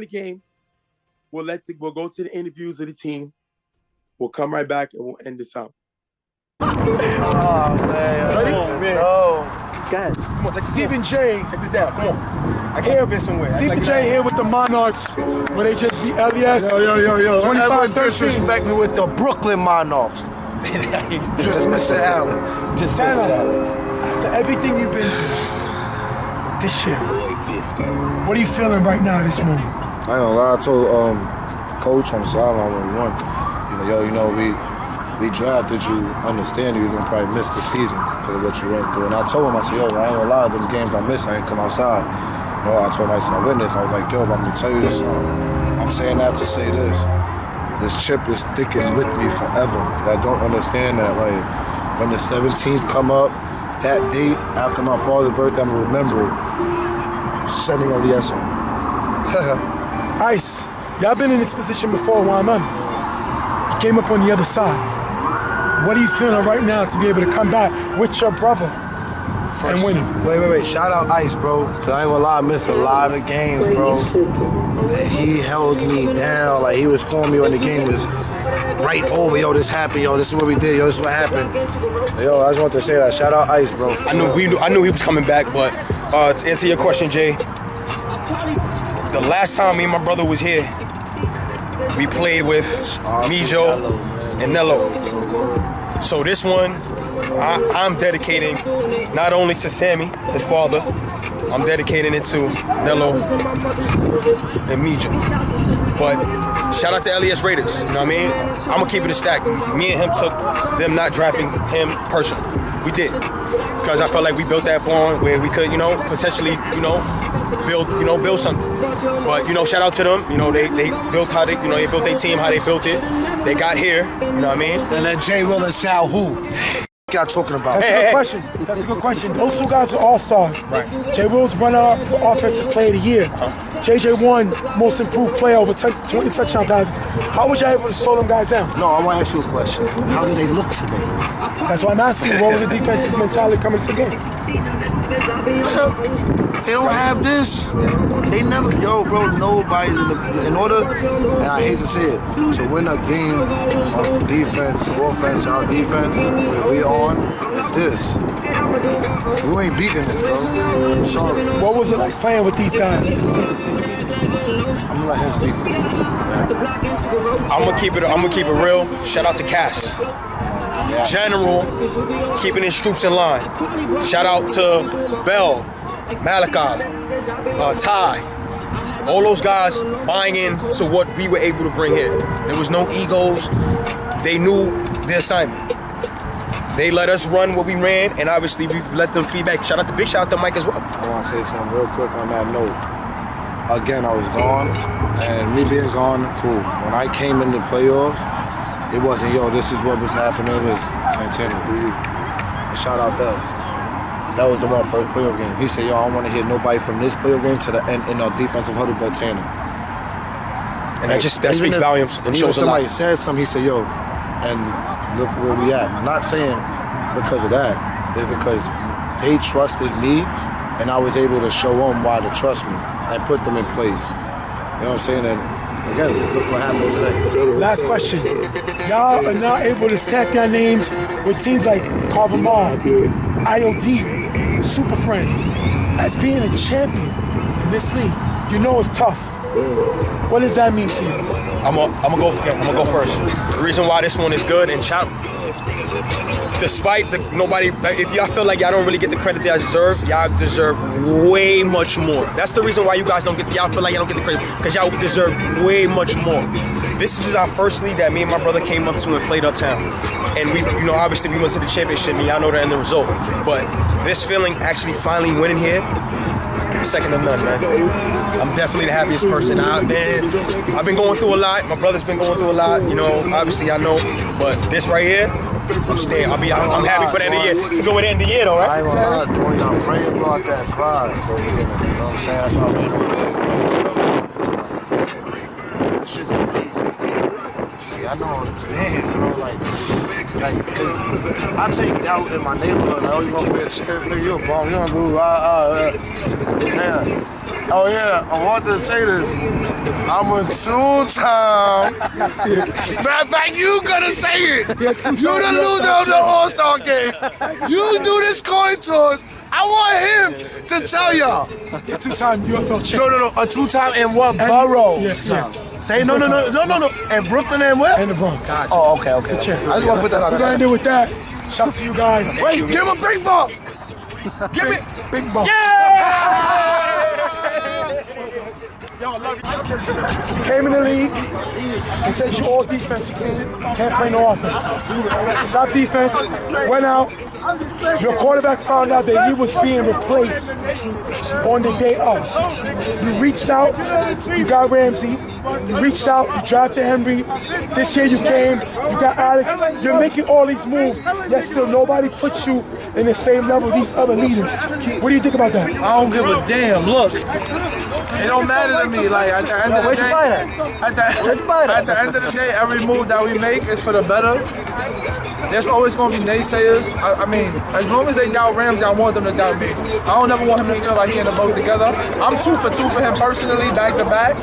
the game. We'll go to the interviews of the team. We'll come right back and we'll end this out. Oh, man. Ready? Oh, man. Go ahead. Come on, Stephen J. Take this down. Come on. I can't been somewhere. Stephen J. here with the Monarchs, where they just beat LES. Yo. 25-13. Disrespect me with the Brooklyn Monarchs. Just Mr. Alex. Just Mr. Alex. After everything you've been through this year, what are you feeling right now this moment? I ain't gonna lie, I told coach on the sideline when we won, we drafted you, understanding you're gonna probably miss the season because of what you went through. And I told him, I said, I ain't gonna lie, them games I missed, I ain't come outside. I told him I was my witness. I was like, I'm gonna tell you this. I'm saying that to say this. This chip is sticking with me forever. I don't understand that. Like, when the 17th come up, that date after my father's birthday, I'm gonna remember sending LES home. Ice, y'all been in this position before, YMM. You came up on the other side. What are you feeling right now to be able to come back with your brother and winning? Wait. Shout out Ice, bro. Cause I ain't gonna lie, I missed a lot of games, bro. He held me down. Like, he was calling me when the game was right over. Yo, this happened. Yo, this is what we did. Yo, this is what happened. Yo, I just want to say that. Shout out Ice, bro. I knew he was coming back, but to answer your question, Jay, the last time me and my brother was here, we played with Mijo and Nello. So this one, I'm dedicating not only to Sammy, his father, I'm dedicating it to Nello and Mijo. But shout out to LES Raiders, you know what I mean? I'm gonna keep it a stack. Me and him took them not drafting him personally. We did. Because I felt like we built that bond where we could, potentially, build something. But, shout out to them. They built how they built their team, how they built it. They got here, you know what I mean? And then Jay Will and Sal who? Y'all talking about? That's a good question. Those two guys are all-stars. Right. Jay Will's runner-up for Offensive Player of the Year. JJ won Most Improved Player over 20 touchdown passes. How was you able to slow them guys down? No, I want to ask you a question. How did they look today? That's why I'm asking you. What was the defensive mentality coming to the game? They don't have this. They never, bro, nobody's in order, and I hate to say it, to win a game of defense, offense, our defense, where we on, is this. We ain't beating this, bro. I'm sorry. What was it like playing with these guys? I'm gonna let him speak for you. I'm gonna keep it real. Shout out to Cass. General, keeping his troops in line. Shout out to Bell, Malachi, Ty. All those guys buying into what we were able to bring here. There was no egos. They knew their assignment. They let us run what we ran, and obviously we let them feedback. Shout out to Mike as well. I want to say something real quick on that note. Again, I was gone, and me being gone, cool. When I came in the playoffs, it wasn't, this is what was happening. It was Santana, do you? And shout out Bell. That was the first playoff game. He said, I don't want to hear nobody from this playoff game to the end in our defensive huddle but Tanner. And that speaks volumes and shows a lot. Somebody said something, he said, and look where we at. Not saying because of that. It's because they trusted me, and I was able to show them why to trust me and put them in place. You know what I'm saying? And again, look what happened today. Last question. Y'all are now able to stamp your names with teams like Carver Mall, IOD, Super Friends. As being a champion in this league, it's tough. What does that mean to you? I'm gonna go first. The reason why this one is good, and despite if y'all feel like y'all don't really get the credit that y'all deserve way much more. That's the reason why y'all feel like y'all don't get the credit, because y'all deserve way much more. This is our first league that me and my brother came up to and played uptown. And we, obviously we went to the championship, and y'all know the end result. But this feeling actually finally winning here, second to none, man. I'm definitely the happiest person out there. I've been going through a lot. My brother's been going through a lot. Obviously I know. But this right here, I'm happy for the end of the year. It's a good way to end the year, though, right? I ain't gonna lie, doing y'all praying about that cry. So you know what I'm saying? That's all I'm doing. This shit's amazing. I don't understand, bro. I take doubt in my neighborhood. You gonna be a champ, nigga, you a bum, you gonna do, man. Oh yeah, I want to say this. I'm a two-time. Matter of fact, you gonna say it. You the loser of the All-Star game. You do this coin toss. I want him to tell y'all. Yeah, two-time UFL champion. No. A two-time in what borough? Yes. Say no. And Brooklyn and where? And the Bronx. Oh, okay. I just want to put that out We're there. gonna end it with that. Shout out to you guys. Wait, give him a big ball. Give me big ball. Yo, I love you. Came in the league and said you all defensive team, can't play no offense. Top defense, went out. Your quarterback found out that he was being replaced on the day of. You reached out, you got Ramsey. You reached out, you drafted Henry. This year you came, you got Alex. You're making all these moves, yet still nobody puts you in the same level these other leaders. What do you think about that? I don't give a damn. Look, it don't matter to me. Like at the end of the day, at the end of the day, every move that we make is for the better. There's always gonna be naysayers. I mean, as long as they doubt Ramsey, I want them to doubt me. I don't ever want him to feel like he in the boat together. I'm 2 for 2 for him personally, back to back.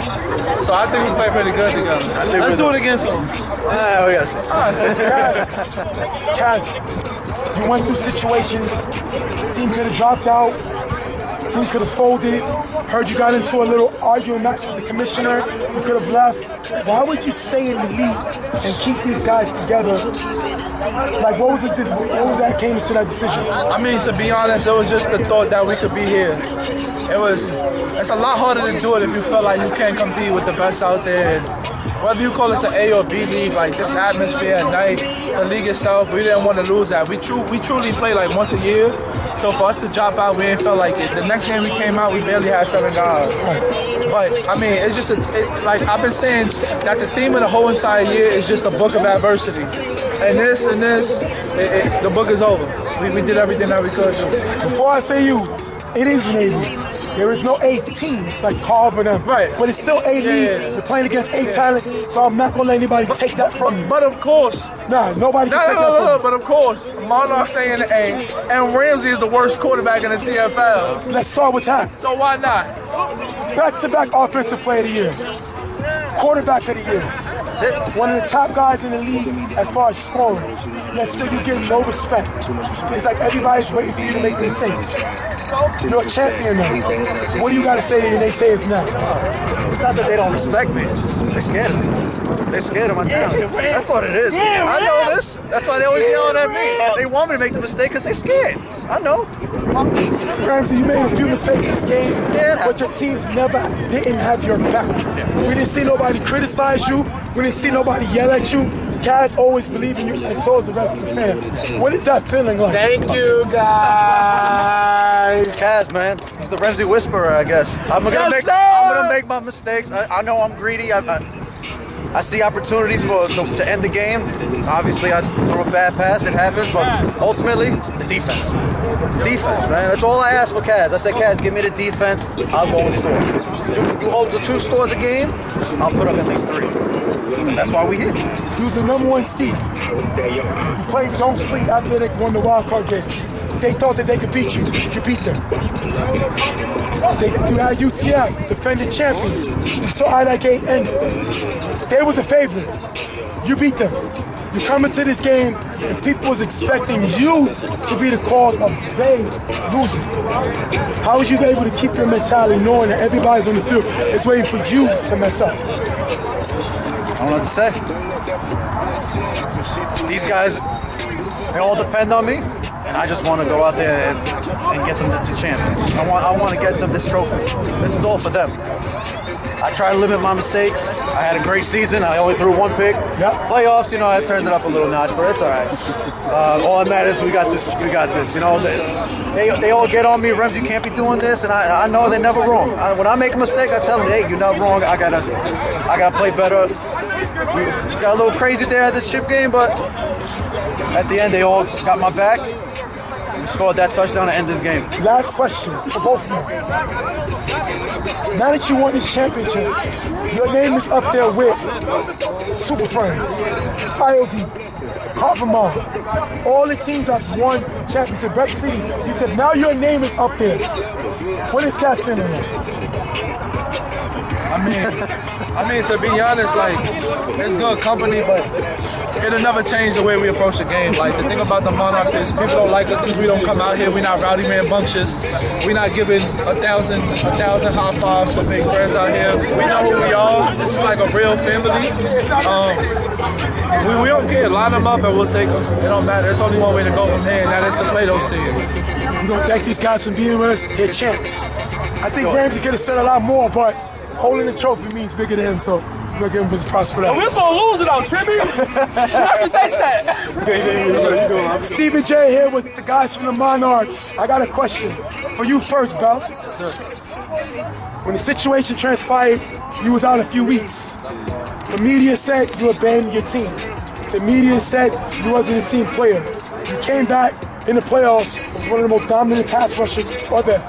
So I think we play pretty good together. Let's do it against him. We gotta see. Kaz, you went through situations. Team could have dropped out. Team could have folded. Heard you got into a little arguing match with the commissioner. You could have left. Why would you stay in the league and keep these guys together? Like, what was that came into that decision? I mean, to be honest, it was just the thought that we could be here. It's a lot harder to do it if you feel like you can't compete with the best out there. And whether you call us an A or B league, like this atmosphere at night, the league itself, we didn't want to lose that. We truly play like once a year. So for us to drop out, we didn't feel like it. The next game we came out, we barely had 7 guys. But I mean, it's just like I've been saying that the theme of the whole entire year is just a book of adversity. And this, the book is over. We did everything that we could do. Before I say you, it is Navy. There is no A teams like Carver and them. Right. But it's still A league. Yeah. You're playing against A talent, so I'm not gonna let anybody take that from you. But of course. Nah, nobody can take that from you. But of course, Monarchs A in the A, and Ramsey is the worst quarterback in the TFL. Let's start with that. So why not? Back-to-back offensive player of the year. Quarterback of the year. One of the top guys in the league as far as scoring. Yet still you get no respect. It's like everybody's waiting for you to make the mistake. You're a champion now. What do you got to say to the naysayers now? It's not that they don't respect me. They're scared of me. They're scared of my talent. That's what it is. I know this. That's why they always yelling at me. They want me to make the mistake because they're scared. I know. Ramsey, you made a few mistakes this game, but your teams didn't have your back. We didn't see nobody criticize you. We didn't see nobody yell at you. Kaz always believed in you, and so is the rest of the fam. What is that feeling like? Thank you, guys. Kaz, man. He's the Ramsey whisperer, I guess. I'm gonna make my mistakes. I know I'm greedy. I see opportunities to end the game. Obviously, I throw a bad pass. It happens, but ultimately, the defense. Defense, man. That's all I asked for, Kaz. I said, Kaz, give me the defense. I'll go and score. You hold the 2 scores a game, I'll put up at least 3. That's why we hit. He was the #1 seed. You played Don't Sleep after they won the wild card game. They thought that they could beat you. You beat them. You had UTF, defending champions. You saw how that game ended. They was a favorite. You beat them. You come into this game and people was expecting you to be the cause of they losing. How was you able to keep your mentality knowing that everybody's on the field is waiting for you to mess up? I don't know what to say. These guys, they all depend on me, and I just want to go out there and get them to champion. I want to get them this trophy. This is all for them. I try to limit my mistakes. I had a great season. I only threw 1 pick. Yep. Playoffs, I turned it up a little notch, but it's all right. All that matters, we got this. We got this. They all get on me. Rems, you can't be doing this, and I know they're never wrong. When I make a mistake, I tell them, hey, you're not wrong. I gotta play better. We got a little crazy there at this chip game, but at the end, they all got my back. We scored that touchdown to end this game. Last question for both of you. Now that you won this championship, your name is up there with Super Friends, IOD, Harvard, all the teams that won championship. Brett City, you said now your name is up there. What is that feeling like? I I mean, to be honest, like, it's good company, but it'll never change the way we approach the game. Like, the thing about the Monarchs is people don't like us because we don't come out here. We're not rowdy man bunches. We're not giving a thousand high fives to make friends out here. We know who we are. This is like a real family. We don't care. Line them up and we'll take them. It don't matter. There's only one way to go from here, and that is to play those teams. We're going to thank these guys for being with us. They're champs. I think Ramsey could have said a lot more, but holding the trophy means bigger to him, so we're going to give him his props for that. We're just going to lose it out, Timmy. That's what they said. Stephen J here with the guys from the Monarchs. I got a question for you first, Bell. Yes, sir. When the situation transpired, you was out a few weeks. The media said you abandoned your team. The media said you wasn't a team player. You came back in the playoffs as one of the most dominant pass rushers out there.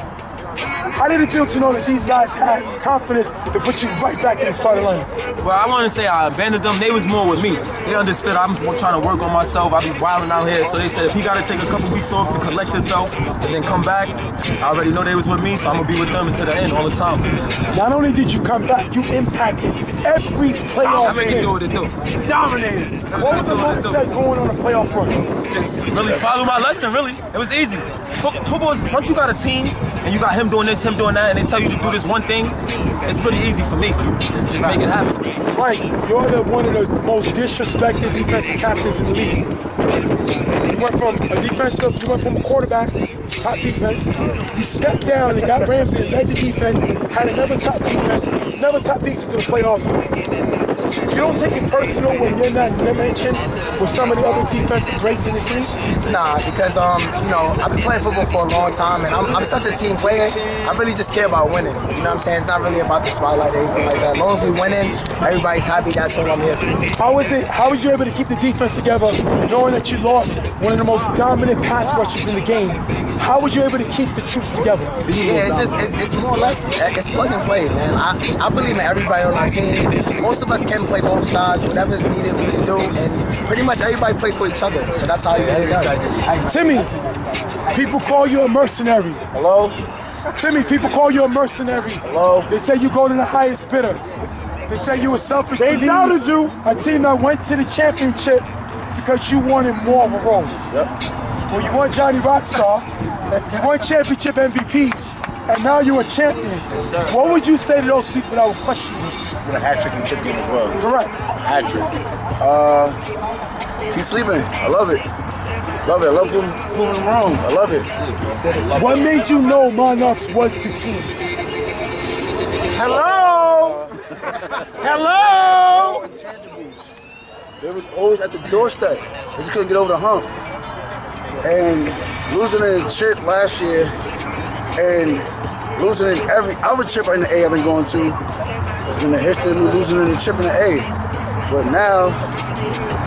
How did it feel to know that these guys had confidence to put you right back in the starting line? Well, I want to say I abandoned them. They was more with me. They understood I'm trying to work on myself. I be wilding out here. So they said if he got to take a couple weeks off to collect himself and then come back, I already know they was with me, so I'm going to be with them until the end all the time. Not only did you come back, you impacted every playoff I make it game. do what it do. Dominated. What was the mindset going on a playoff run? Just really follow my lesson, really. It was easy. Football is, once you got a team and you got him doing this, him doing that, and they tell you to do this one thing, it's pretty easy for me. Just make it happen. Right, you're one of the most disrespected defensive captains in the league. You went from a quarterback, top defense. You stepped down and got Ramsey and led the defense, had another top defense in the playoffs. You don't take it personal when you're not mentioned with some of the other defensive greats in the league? Nah, because you know, I've been playing football for a long time, and I'm such a team player. I really just care about winning. You know what I'm saying? It's not really about the spotlight or anything like that. As long as we're winning, everybody's happy. That's all I'm here for. How was you able to keep the defense together, knowing that you lost one of the most dominant pass rushers in the game? How was you able to keep the troops together? Yeah, it's more or less, it's plug and play, man. I believe in everybody on our team. Most of us can play both sides. Whatever is needed, we can do, and pretty much everybody play for each other. So that's how you get it done. Timmy, people call you a mercenary. Hello? Timmy, people call you a mercenary. Hello? They say you go to the highest bidder. They say you were selfish. They doubted you. A team that went to the championship because you wanted more of a role. Yep. Well, you won Johnny Rockstar, you won championship MVP, and now you're a champion. Yes, sir. What would you say to those people that would question you? With a hat trick and chip game as well. Correct. Hat trick. Keep sleeping. I love it. Love it. I love proving them wrong. I love it. What made you know Monarchs was the team? Hello? Hello? Intangibles. They was always at the doorstep. They just couldn't get over the hump. And losing in the chip last year and losing in every other chip in the A I've been going to, it's been the history of me losing in the chip in the A. But now,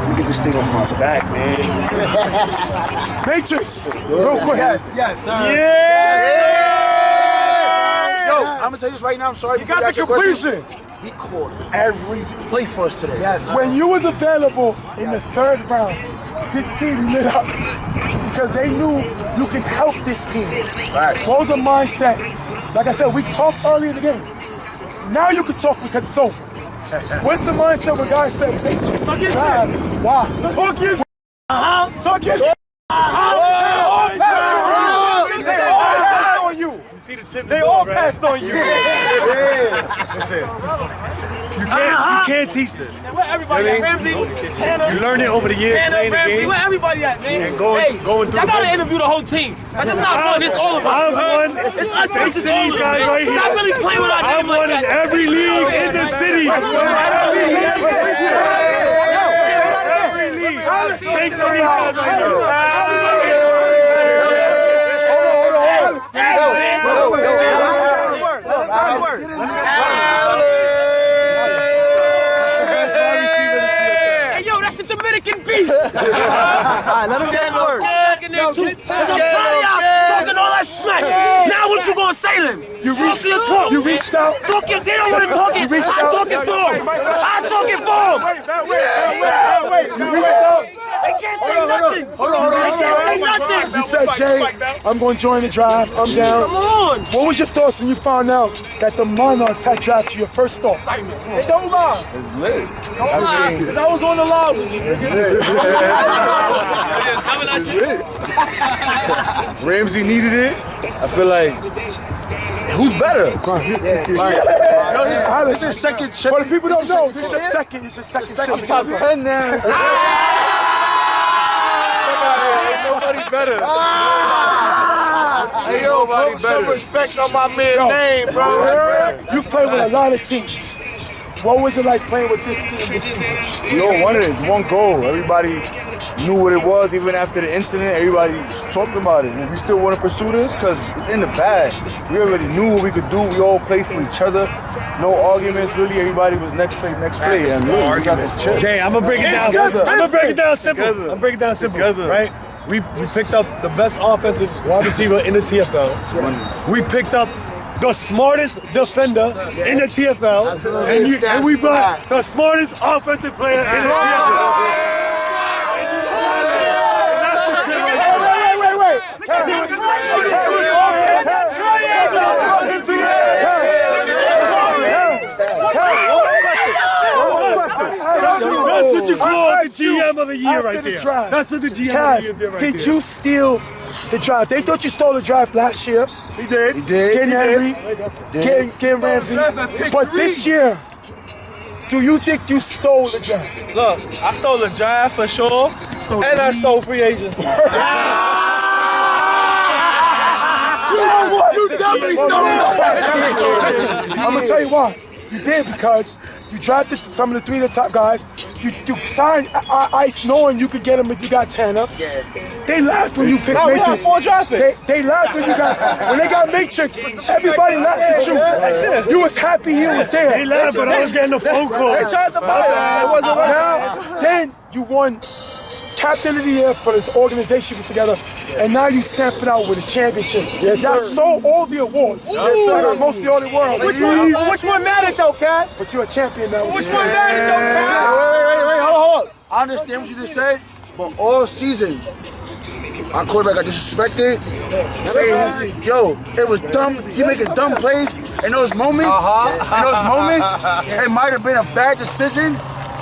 we get this thing off my back, man. Matrix, real quick. Yes, sir. Yeah! Yo, I'm gonna tell you this right now. I'm sorry. You got the completion. He caught every play for us today. Yes. When you was available in the third round, this team lit up because they knew you can help this team. Right. What was the mindset? Like I said, we talked earlier in the game. Now you can talk because it's over. What's the mindset when guys say, hey, talk your shit? Why? Talk your shit. Talk your shit. They all passed on you. Listen, you can't teach this. Where everybody at? Ramsey? You learn it over the years playing the Ramsey, game. where everybody at, man? And going through I the gotta interview the whole team. That's just not fun. It's all of us. I'm one. It's us versus These all of us. guys right here. Not really playing with our I'm name like one in that. every league in the city. Every league. Thanks to these guys right here. Hey, yo, that's the Dominican beast. Alright, let him get to work. Because I'm proud of y'all talking all that smack. Now what you gonna say to them? You reached out. Talk your, they don't want to talk it. I'm talking for them. I'm talking for them. Wait. You reached out. They can't say nothing. Hold on. They can't say nothing. You said said, Jay, I'm going to join the draft. I'm down. Come on. What was your thoughts when you found out that the Monarchs had drafted you? Your first thought? Hey, don't lie. It's lit. Don't lie. 'Cause I was on the line with you. Ramsey needed it. I feel like who's better? This is second chip. But people don't know. This is your second. It's your second Top 10 now. Nobody better. Hey, yo, put some respect on my man's name, bro. You played with a lot of teams. What was it like playing with this team this season? We all wanted it. One goal. Everybody knew what it was. Even after the incident, everybody talked about it. And we still want to pursue this because it's in the bag. We already knew what we could do. We all played for each other. No arguments, really. Everybody was next play. And really, we got this chip. Jay, I'm gonna break it down. Simple. Right? We picked up the best offensive wide receiver in the TFL. We picked up the smartest defender in the TFL, and we brought the smartest offensive player in the TFL. That's what you call the GM of the year right there. That's what the GM of the year did right there. Did you steal the draft? They thought you stole the draft last year. He did. Getting Henry, getting Ramsey. But this year, do you think you stole the draft? Look, I stole the draft for sure, and I stole free agency. You definitely stole it. I'm gonna tell you why. You did because you drafted some of the 3 of the top guys. You signed Ice knowing you could get him if you got Tanner. They laughed when you picked No, we had Matrix. 4 draft picks. They laughed when they got Matrix. Everybody laughed at you. You was happy he was there. They laughed, but I was getting a phone call. They tried to buy it. It wasn't working. Now, then you won Captain of the Year for this organization put together, and now you stamp it out with a championship. Y'all stole all the awards. Most of all the world. Which one mattered though, Cat? But you're a champion now. Which one mattered though, Cat? Wait, hold on. I understand what you just said, but all season, our quarterback got disrespected, saying, yo, it was dumb, he making dumb plays in those moments, it might have been a bad decision,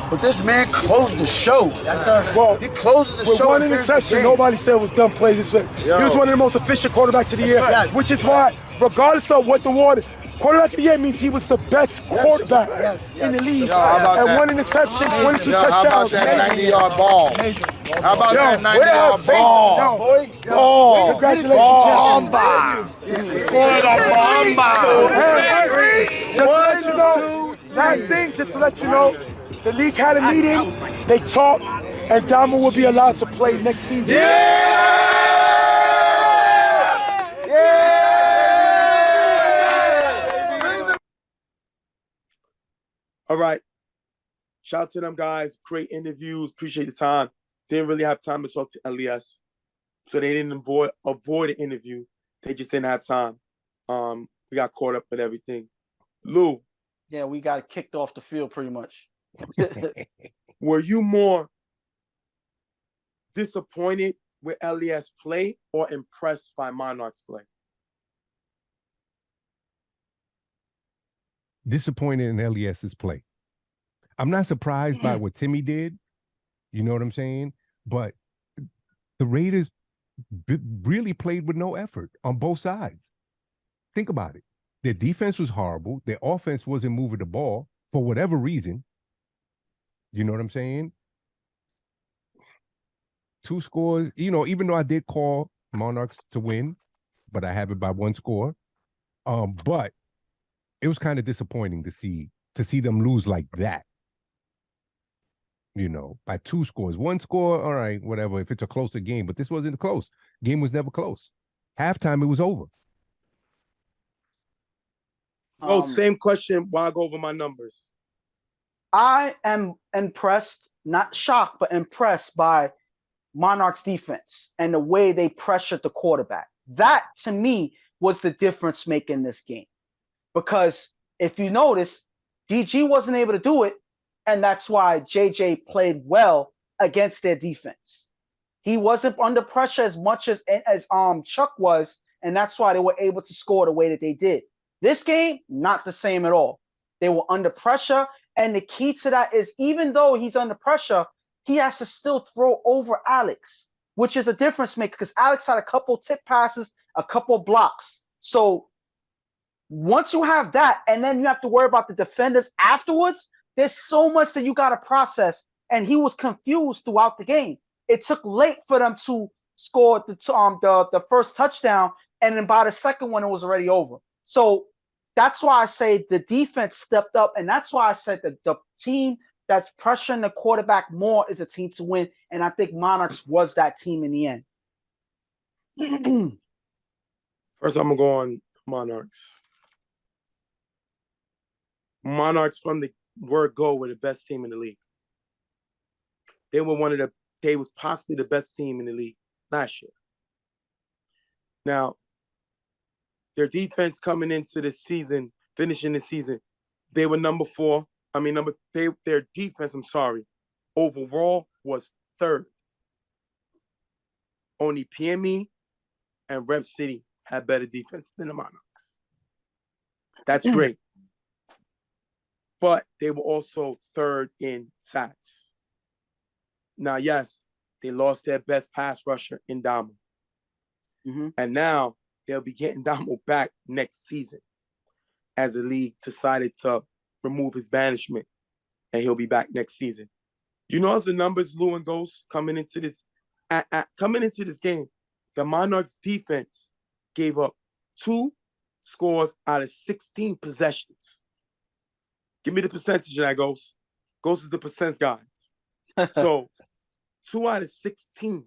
but this man closed the show. Yes, sir. Well, he closed the with show. One interception, nobody said it was dumb plays. He was one of the most efficient quarterbacks of the year, which is why, regardless of what the award, quarterback of the year means he was the best quarterback in the league. And one interception, 22 touchdowns. How about that 90-yard ball? How about that 90-yard ball? Congratulations, last thing, just to let you know, the league had a meeting, they talked, and Diamond will be allowed to play next season. All right. Shout out to them guys. Great interviews. Appreciate the time. Didn't really have time to talk to Elias. So they didn't avoid an interview. They just didn't have time. We got caught up with everything. Lou. Yeah, we got kicked off the field pretty much. Were you more disappointed with Elias' play or impressed by Monarchs' play? Disappointed in Elias's play. I'm not surprised by what Timmy did. You know what I'm saying? But the Raiders really played with no effort on both sides. Think about it. Their defense was horrible. Their offense wasn't moving the ball for whatever reason. You know what I'm saying? 2 scores, even though I did call Monarchs to win, but I have it by 1 score. But it was kind of disappointing to see them lose like that. By 2 scores. 1 score, all right, whatever, if it's a closer game. But this wasn't close. Game was never close. Halftime, it was over. Same question. Why go over my numbers? I am impressed, not shocked, but impressed by Monarchs defense and the way they pressured the quarterback. That, to me, was the difference maker in this game. Because if you notice, DG wasn't able to do it, and that's why JJ played well against their defense. He wasn't under pressure as much as Chuck was, and that's why they were able to score the way that they did. This game, not the same at all. They were under pressure, and the key to that is even though he's under pressure, he has to still throw over Alex, which is a difference maker because Alex had a couple tip passes, a couple blocks. So once you have that, and then you have to worry about the defenders afterwards, there's so much that you got to process, and he was confused throughout the game. It took late for them to score the first touchdown, and then by the second one, it was already over. So that's why I say the defense stepped up, and that's why I said that the team that's pressuring the quarterback more is a team to win, and I think Monarchs was that team in the end. First, I'm going to go on Monarchs. Monarchs, from the word go, were the best team in the league. They was possibly the best team in the league last year. Now, their defense coming into the season, finishing the season, they were number 4. Their defense, overall was 3rd. Only PME and Rep City had better defense than the Monarchs. That's great. But they were also 3rd in sacks. Now, yes, they lost their best pass rusher in Damo. Mm-hmm. And now they'll be getting Damo back next season as the league decided to remove his banishment, and he'll be back next season. You know, as the numbers, Lou and Ghost, coming into this game, the Monarchs defense gave up 2 scores out of 16 possessions. Give me the percentage of that, Ghost. Ghost is the percents guy. So 2 out of 16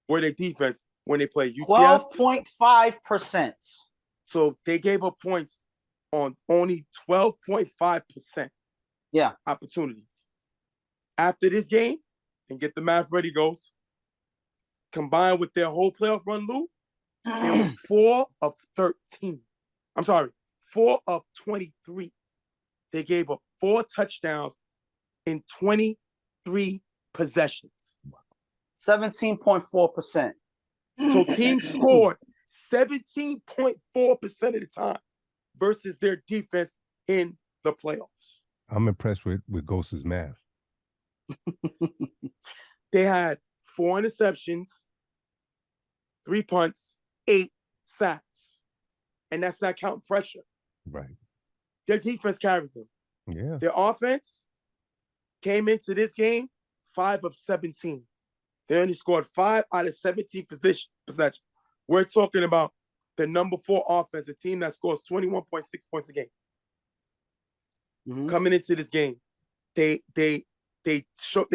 were their defense when they played UTF. 12.5%. So they gave up points on only 12.5% opportunities. After this game, and get the math ready, Ghost, combined with their whole playoff run, Lou, they were 4 of 13. 4 of 23. They gave up 4 touchdowns in 23 possessions. 17.4%. So teams scored 17.4% of the time versus their defense in the playoffs. I'm impressed with Ghost's math. They had 4 interceptions, 3 punts, 8 sacks. And that's not counting pressure. Right. Their defense carried them. Yeah. Their offense came into this game 5 of 17. They only scored 5 out of 17 possessions. We're talking about the number 4 offense, a team that scores 21.6 points a game. Mm-hmm. Coming into this game, they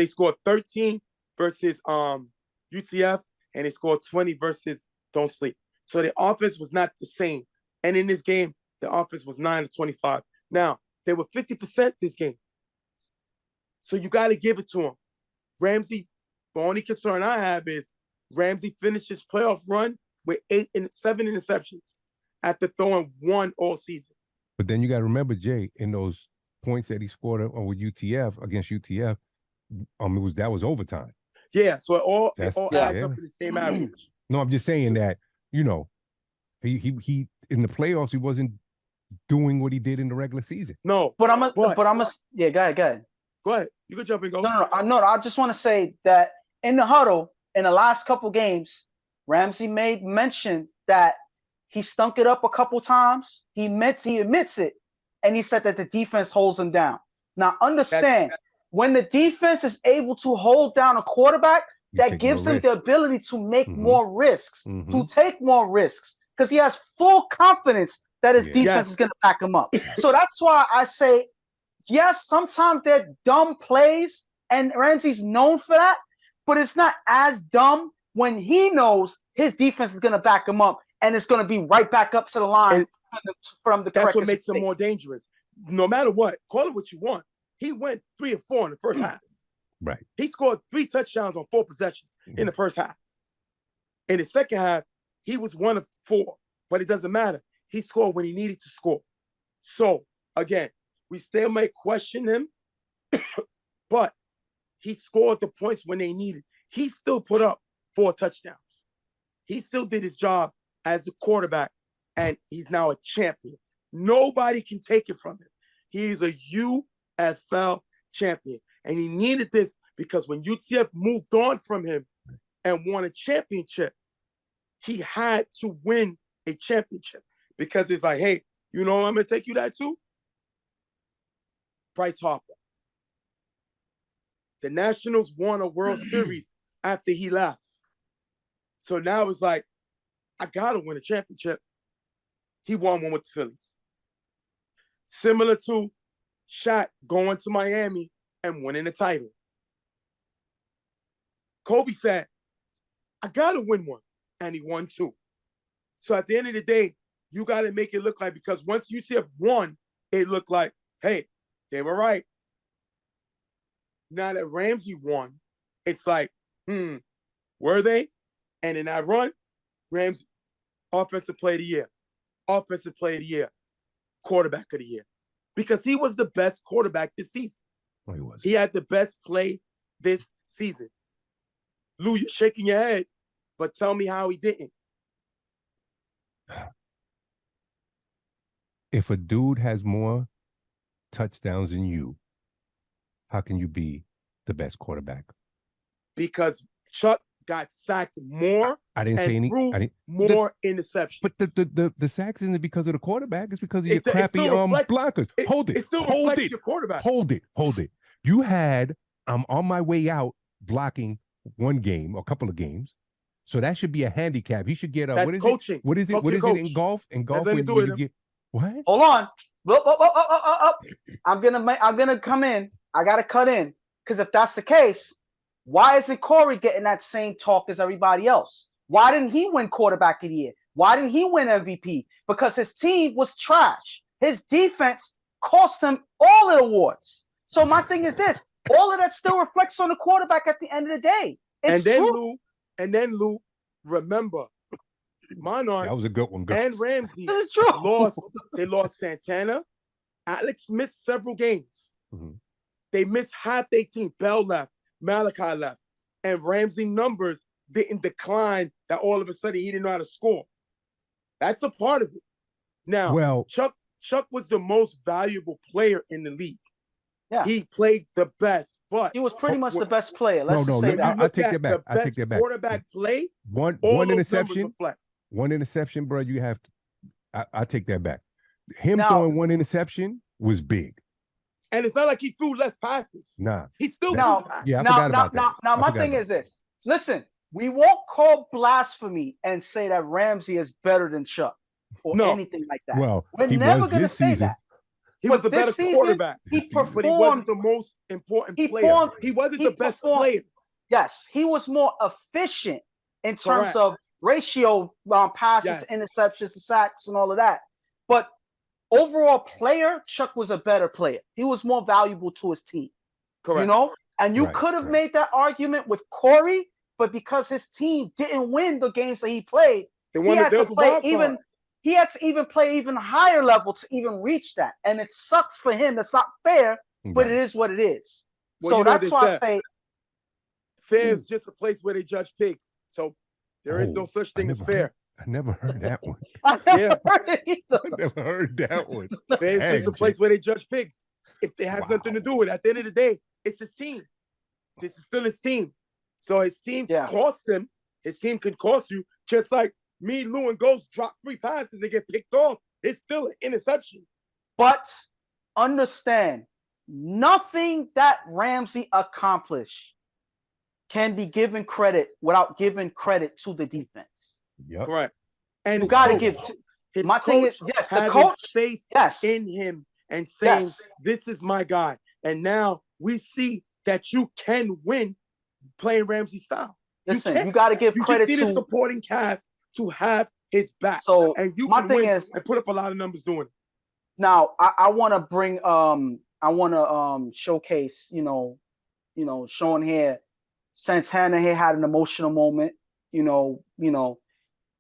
scored 13 versus UTF, and they scored 20 versus Don't Sleep. So the offense was not the same. And in this game, the offense was 9 of 25. Now, they were 50% this game. So you got to give it to them. Ramsey, the only concern I have is Ramsey finished his playoff run with 7 interceptions after throwing 1 all season. But then you got to remember, Jay, in those points that he scored with UTF, against UTF, that was overtime. Yeah, so it all adds up to the same average. No, I'm just saying that, you know, he in the playoffs, he wasn't doing what he did in the regular season. No. Go ahead. Go ahead. You can jump in, go. No. I just want to say that in the huddle, in the last couple games, Ramsey made mention that he stunk it up a couple times. He admits it, and he said that the defense holds him down. Now, understand, when the defense is able to hold down a quarterback, that gives him the ability to make more risks, to take more risks, because he has full confidence that his defense is going to back him up. So that's why I say, yes, sometimes they're dumb plays, and Ramsey's known for that, but it's not as dumb when he knows his defense is going to back him up, and it's going to be right back up to the line from the correct. That's what makes him more dangerous. No matter what, call it what you want. He went 3 or 4 in the first half. Right. He scored 3 touchdowns on 4 possessions in the first half. In the second half, he was 1 of 4, but it doesn't matter. He scored when he needed to score. So, again, we still may question him, but he scored the points when they needed. he still put up 4 touchdowns. He still did his job as a quarterback, and he's now a champion. Nobody can take it from him. He's a UFL champion, and he needed this because when UTF moved on from him and won a championship, he had to win a championship because it's like, hey, you know I'm going to take you that too? Bryce Harper. The Nationals won a World Series after he left. So now it's like, I got to win a championship. He won one with the Phillies. Similar to Shaq going to Miami and winning the title. Kobe said, I got to win one. And he won 2. So at the end of the day, you got to make it look like, because once UCF won, it looked like, hey, they were right. Now that Ramsey won, it's like, were they? And in that run, Ramsey, offensive player of the year, offensive player of the year, quarterback of the year. Because he was the best quarterback this season. Oh, he was. He had the best play this season. Lou, you're shaking your head, but tell me how he didn't. If a dude has more touchdowns than you, how can you be the best quarterback? Because Chuck got sacked more. I didn't say any. More interceptions. But the sacks isn't because of the quarterback. It's because of your crappy blockers. Hold it. It still hold reflects it. your quarterback. Hold it. You had I'm on my way out blocking one game or a couple of games, so that should be a handicap. He should get a. That's what is coaching. It? What is it? Fuck What your is coach. it in golf? In golf, Has nothing to do when with you him. get what? Hold on. I'm gonna come in. I gotta cut in, because if that's the case, why isn't Corey getting that same talk as everybody else? Why didn't he win quarterback of the year? Why didn't he win MVP? Because his team was trash. His defense cost him all the awards. So my thing is this: all of that still reflects on the quarterback at the end of the day. It's true. Lou, remember, Monarchs That was a good one, girl. and Ramsey This is true. They lost Santana. Alex missed several games. Mm-hmm. They missed half their team. Bell left. Malachi left. And Ramsey numbers didn't decline that all of a sudden he didn't know how to score. That's a part of it. Now, Chuck was the most valuable player in the league. Yeah. He played the best, but he was pretty much the best player. Let's just say that. I'll take that back. The best quarterback play. One interception. One interception, bro. You have to. I take that back. Him throwing one interception was big. And it's not like he threw less passes. Nah. He still threw passes. Yeah, I forgot about that. Now, my thing is this. Listen, we won't call blasphemy and say that Ramsey is better than Chuck or anything like that. Well, we're never going to say that. He was a better quarterback. But he wasn't the most important player. He wasn't the best player. Yes, he was more efficient in terms of ratio passes to interceptions to sacks and all of that. But overall player, Chuck was a better player. He was more valuable to his team. Correct. You know? And you could have made that argument with Corey, but because his team didn't win the games that he played, he had to even play even higher level to even reach that. And it sucks for him. That's not fair, but it is what it is. Well, so that's why I say fair is just a place where they judge pigs. So there is no such thing as fair. I never heard that one. I never heard it either. I never heard that one. Fair is just a place where they judge pigs. It has nothing to do with it. At the end of the day, it's his team. This is still his team. So his team cost him. His team can cost you, just like me, Lou, and Ghost drop 3 passes, they get picked off. It's still an interception. But understand, nothing that Ramsey accomplished can be given credit without giving credit to the defense. Yep. Correct. And you got to give. My thing is, yes, the coach faith in him and saying, "This is my guy." And now we see that you can win playing Ramsey style. Listen, you got to give credit to a supporting cast to have his back. So and you my can thing win is, and put up a lot of numbers doing it. Now, I want to bring I want to showcase, showing here Santana here had an emotional moment.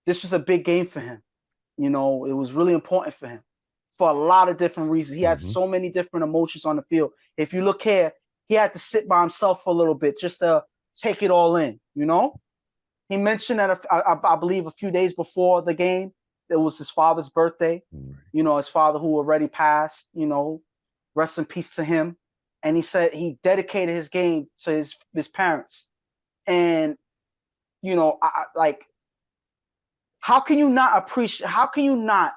This was a big game for him. It was really important for him for a lot of different reasons. He had so many different emotions on the field. If you look here, he had to sit by himself for a little bit just to take it all in. You know, he mentioned that I believe a few days before the game, it was his father's birthday. You know, his father who already passed. You know, rest in peace to him. And he said he dedicated his game to his parents. And you know, like, how can you not appreciate? How can you not,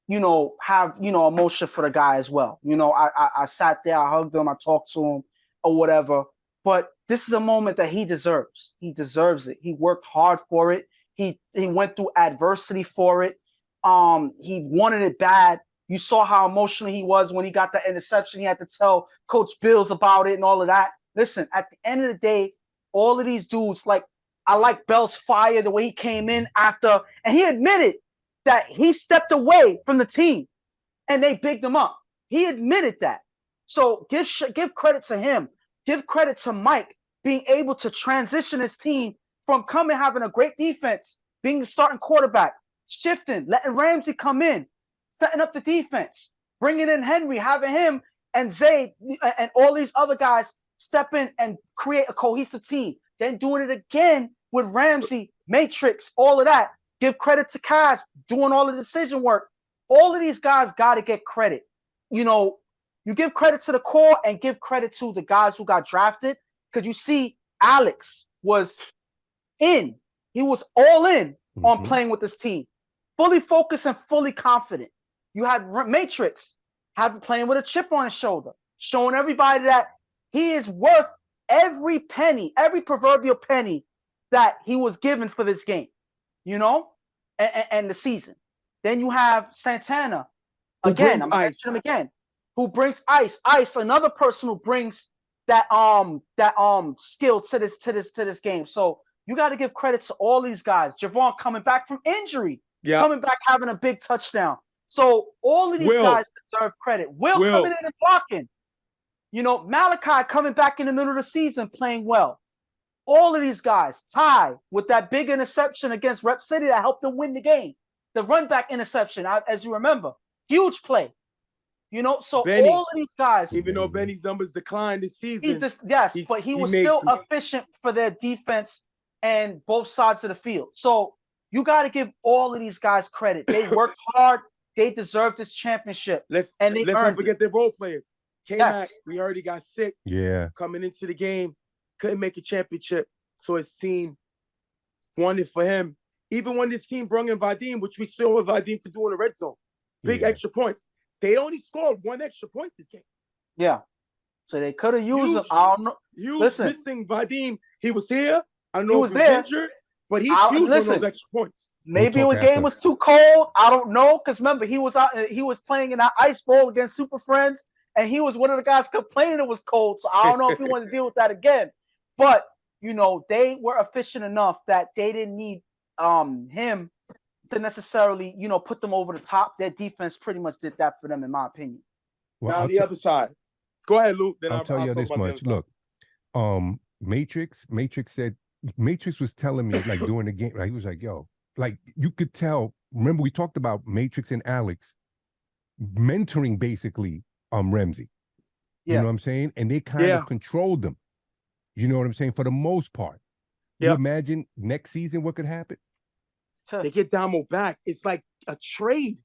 you know, have, you know, emotion for the guy as well? You know, I sat there, I hugged him, I talked to him, or whatever. But this is a moment that he deserves. He deserves it. He worked hard for it. He went through adversity for it. He wanted it bad. You saw how emotional he was when he got the interception. He had to tell Coach Bills about it and all of that. Listen, at the end of the day, all of these dudes, like, I like Bell's fire, the way he came in after, and he admitted that he stepped away from the team and they bigged him up. He admitted that. So give credit to him. Give credit to Mike being able to transition his team from having a great defense, being the starting quarterback, shifting, letting Ramsey come in, setting up the defense, bringing in Henry, having him and Zayd and all these other guys step in and create a cohesive team. Then doing it again with Ramsey, Matrix, all of that. Give credit to Kaz doing all the decision work. All of these guys got to get credit. You know, you give credit to the core and give credit to the guys who got drafted, because you see Alex was in. He was all in on playing with this team, fully focused and fully confident. You had Matrix playing with a chip on his shoulder, showing everybody that he is worth every penny, every proverbial penny that he was given for this game, you know, and the season. Then you have Santana, again, I'm mentioning him again, who brings ice. Ice, another person who brings that skill to this game. So you got to give credit to all these guys. Javon coming back from injury, coming back having a big touchdown. So all of these guys deserve credit. Will coming in and blocking. You know, Malachi coming back in the middle of the season playing well. All of these guys, Ty with that big interception against Rep City that helped them win the game. The run back interception, as you remember, huge play. You know, so Benny, all of these guys, even though Benny's numbers declined this season, but he was still efficient for their defense and both sides of the field. So you got to give all of these guys credit. They worked hard. They deserve this championship. Let's not forget their role players. K-Mac, we already got sick. Yeah, coming into the game, couldn't make a championship, so his team wanted for him. Even when this team brought in Vadim, which we saw what Vadim could do in the red zone, big extra points. They only scored one extra point this game. Yeah. So they could have used him. I don't know. Missing Vadim. He was here. I don't know if he was injured, but he's huge on those extra points. Maybe the game was too cold. I don't know. Because remember, he was playing in that ice bowl against Super Friends, and he was one of the guys complaining it was cold. So I don't know if he wanted to deal with that again. But, you know, they were efficient enough that they didn't need him to necessarily, you know, put them over the top. Their defense pretty much did that for them, in my opinion. Well, now, the other side. Go ahead, Luke. Then I'll tell you this much. Look, Matrix was telling me, like, during the game, like, he was like, yo, like, you could tell. Remember, we talked about Matrix and Alex mentoring basically Ramsey. You know what I'm saying? And they kind of controlled them. You know what I'm saying? For the most part. You imagine next season what could happen? They get Damo back. It's like a trade.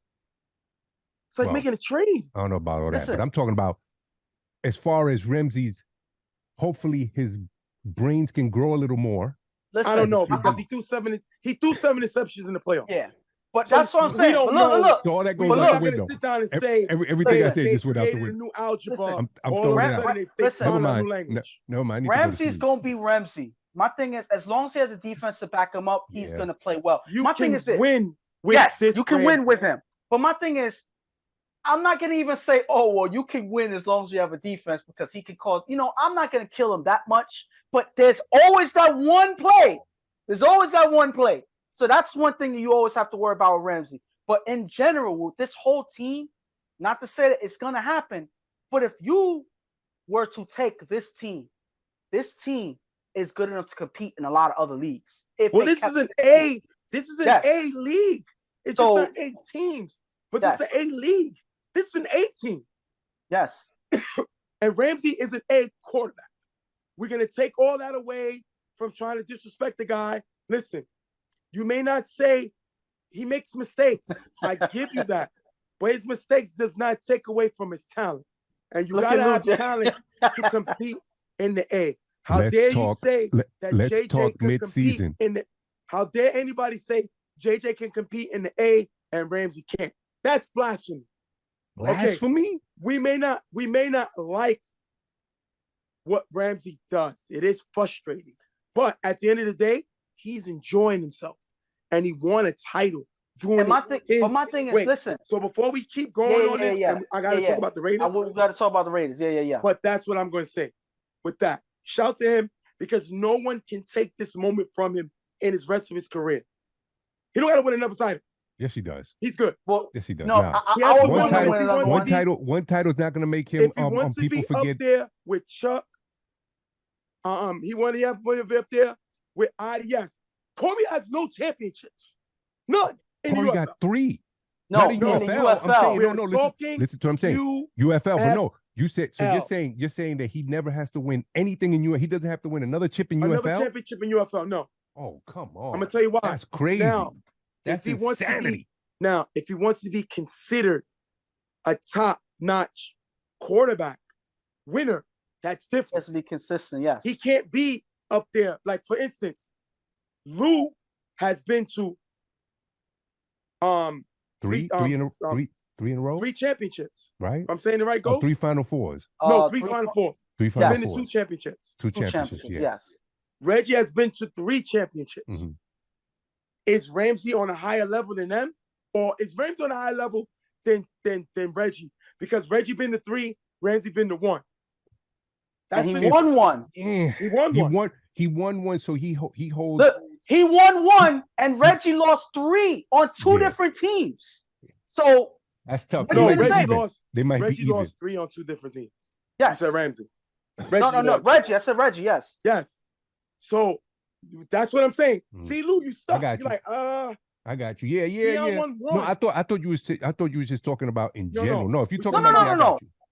It's like making a trade. I don't know about all that, but I'm talking about as far as Ramsey's, hopefully his brains can grow a little more. Listen, I don't know, because he threw seven interceptions in the playoffs. Yeah. But that's what I'm saying. Look. So all that goes out the window. Sit down and say everything I said just went out the window. A new algebra. I'm throwing it out. Never mind. Ramsey's gonna be Ramsey. My thing is, as long as he has a defense to back him up, he's gonna play well. My thing is this. Win with this. You can win with him. But my thing is, I'm not gonna even say, oh well, you can win as long as you have a defense, because he can cause. You know, I'm not gonna kill him that much. But there's always that one play. So that's one thing that you always have to worry about with Ramsey. But in general, with this whole team, not to say that it's gonna happen, but if you were to take this team is good enough to compete in a lot of other leagues. This is an A league. It's just not 8 teams, but this is an A league. This is an A team. Yes. And Ramsey is an A quarterback. We're gonna take all that away. from trying to disrespect the guy. Listen, you may not say he makes mistakes. I give you that. But his mistakes does not take away from his talent. And you got to have talent to compete in the A. How dare you say that JJ can compete in the How dare anybody say JJ can compete in the A and Ramsey can't? That's blasphemy. Blasphemy? Okay, we may not like what Ramsey does. It is frustrating. But at the end of the day, he's enjoying himself. And he won a title. My thing is, listen. So before we keep going on this, I got to talk about the Raiders. We got to talk about the Raiders. Yeah. But that's what I'm going to say. With that, shout to him because no one can take this moment from him in his rest of his career. He don't got to win another title. Yes, he does. He's good. Well, yes, he does. No, one title is not going to make him. If he wants to be up there with Chuck, he want to have up there with IDS. Corey has no championships. None. Corey got 3. No, not in UFL. I'm saying, no. Listen to what I'm saying. UFL, but no. You said so. You're saying that he never has to win anything in UFL. He doesn't have to win another chip in UFL. Another championship in UFL. No. Oh, come on. I'm gonna tell you why. That's crazy. Now, that's insanity. If he wants to be considered a top-notch quarterback winner, that's different. He has to be consistent. Yes. He can't be up there. Like for instance, Lou has been to three in a row. 3 championships. Right. I'm saying the right goals. 3 Final Fours. No, 3 Final Fours. 3 Final Fours. Been to 2 championships. 2 championships. Yes. Reggie has been to 3 championships. Mm-hmm. Is Ramsey on a higher level than them, or is Ramsey on a higher level than Reggie? Because Reggie been to 3, Ramsey been to 1. That's and he won 1. Yeah. He won 1. He won 1, so he holds. Look, he won 1, and Reggie lost 3 on 2 different teams. So that's tough. No, Reggie lost. They might Reggie be lost 3 on 2 different teams. Yes. You said Ramsey. No. Reggie. I said Reggie. Yes. Yes. So that's what I'm saying. See, Lou, you stuck. You're like, I got you. Yeah. No, I thought you was just talking about in general. No, if you're talking about I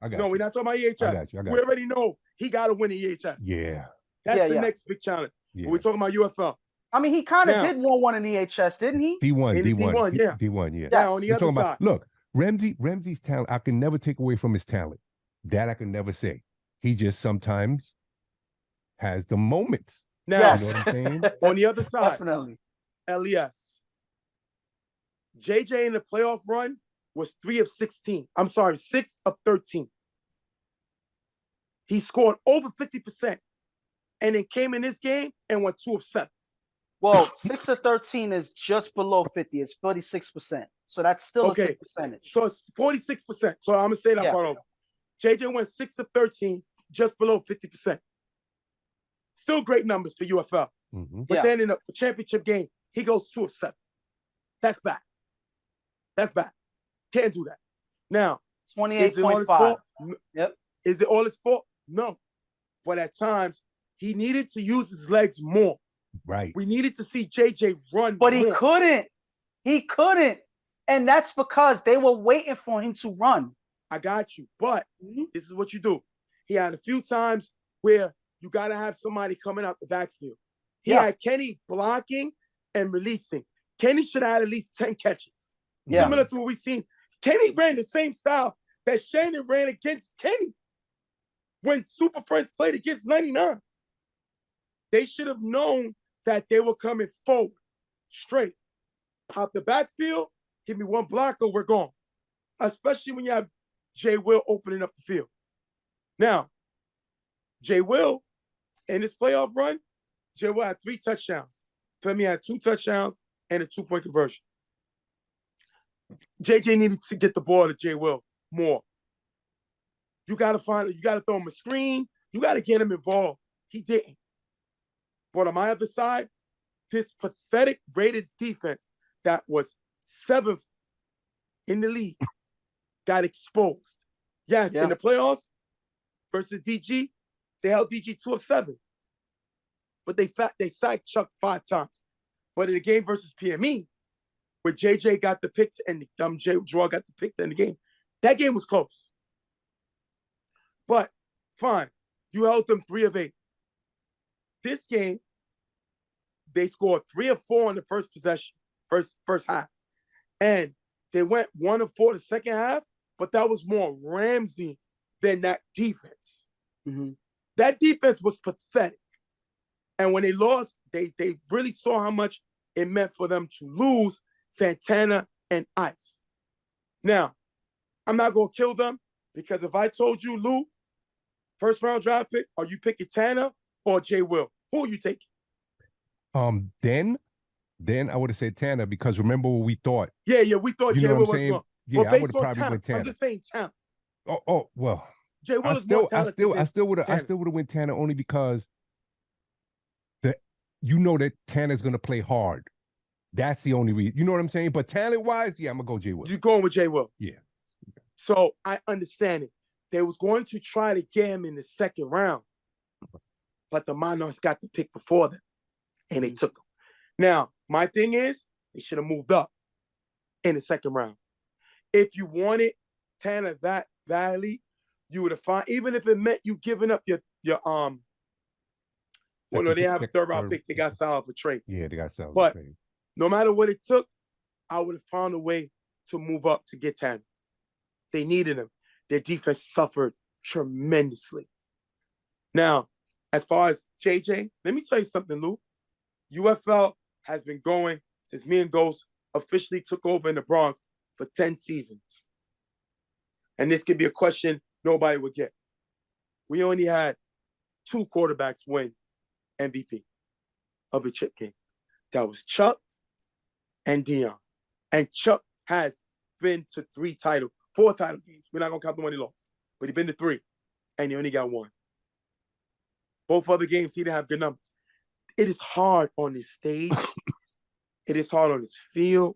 got you. No, we're not talking about EHS. I got you. We already know he got to win the EHS. Yeah. That's the next big challenge. Yeah. We're talking about UFL. I mean, he kind of did win 1 in EHS, didn't he? D1, yeah. D1, yeah. Yeah, on the other side. Look, Ramsey's talent, I can never take away from his talent. That I can never say. He just sometimes has the moments. Now, you know what I'm saying? On the other side, definitely. LES. JJ in the playoff run was 3 of 16. I'm sorry, 6 of 13. He scored over 50% and then came in this game and went 2 of 7. Well, 6 of 13 is just below 50. It's 46%. So that's still a good percentage. So it's 46%. So I'm going to say that part over. JJ went 6 of 13, just below 50%. Still great numbers for UFL. Mm-hmm. But then in a championship game, he goes 2 of 7. That's bad. Can't do that. Now, 28.5. Yep. Is it all his fault? No. But at times, he needed to use his legs more. Right. We needed to see JJ run But more. He couldn't. And that's because they were waiting for him to run. I got you. But this is what you do. He had a few times where you got to have somebody coming out the backfield. He had Kenny blocking and releasing. Kenny should have had at least 10 catches. Similar to what we've seen. Kenny ran the same style that Shannon ran against Kenny when Super Friends played against 99. They should have known that they were coming forward, straight. Out the backfield, give me one blocker, we're gone. Especially when you have Jay Will opening up the field. Now, Jay Will, in his playoff run, Jay Will had 3 touchdowns. Femi had 2 touchdowns and a 2-point conversion. JJ needed to get the ball to Jay Will more. You got to throw him a screen. You got to get him involved. He didn't. But on my other side, this pathetic Raiders defense that was 7th in the league got exposed. Yes, in the playoffs versus DG, they held DG 2 of 7. But they sacked Chuck 5 times. But in the game versus PME, where JJ got the pick and Jay Draw got the pick in the game, that game was close. But fine, you held them 3 of 8. This game, they scored 3 or 4 in the first possession, first half. And they went 1 or 4 the second half, but that was more Ramsey than that defense. Mm-hmm. That defense was pathetic. And when they lost, they really saw how much it meant for them to lose Santana and Ice. Now, I'm not going to kill them because if I told you, Lou, first round draft pick, are you picking Tanner or Jay Will? Who are you taking? Then I would have said Tanner because remember what we thought. Yeah, we thought Jay Will was going. Yeah, but I based would have on probably talent, went Tanner. I'm just saying talent. Oh, well. Jay Will is more talented. I still would have went Tanner only because that Tanner's gonna play hard. That's the only reason. You know what I'm saying? But talent-wise, yeah, I'm gonna go Jay Will. You're going with Jay Will? Yeah. So I understand it. They was going to try to get him in the second round, but the Monarchs got the pick before them, and they took him. Now, my thing is, they should have moved up in the second round. If you wanted Tanner that badly, you would have found, even if it meant you giving up your well, no, they have a third round pick. They got solid for trade. Yeah, they got solid for trade. No matter what it took, I would have found a way to move up to get Tanner. They needed him. Their defense suffered tremendously. Now, as far as JJ, let me tell you something, Lou. UFL has been going since me and Ghost officially took over in the Bronx for 10 seasons. And this could be a question nobody would get. We only had 2 quarterbacks win MVP of the chip game. That was Chuck and Dion. And Chuck has been to 4 title games. We're not going to count the one he lost. But he's been to 3, and he only got 1. Both other games, he didn't have good numbers. It is hard on this stage. It is hard on this field.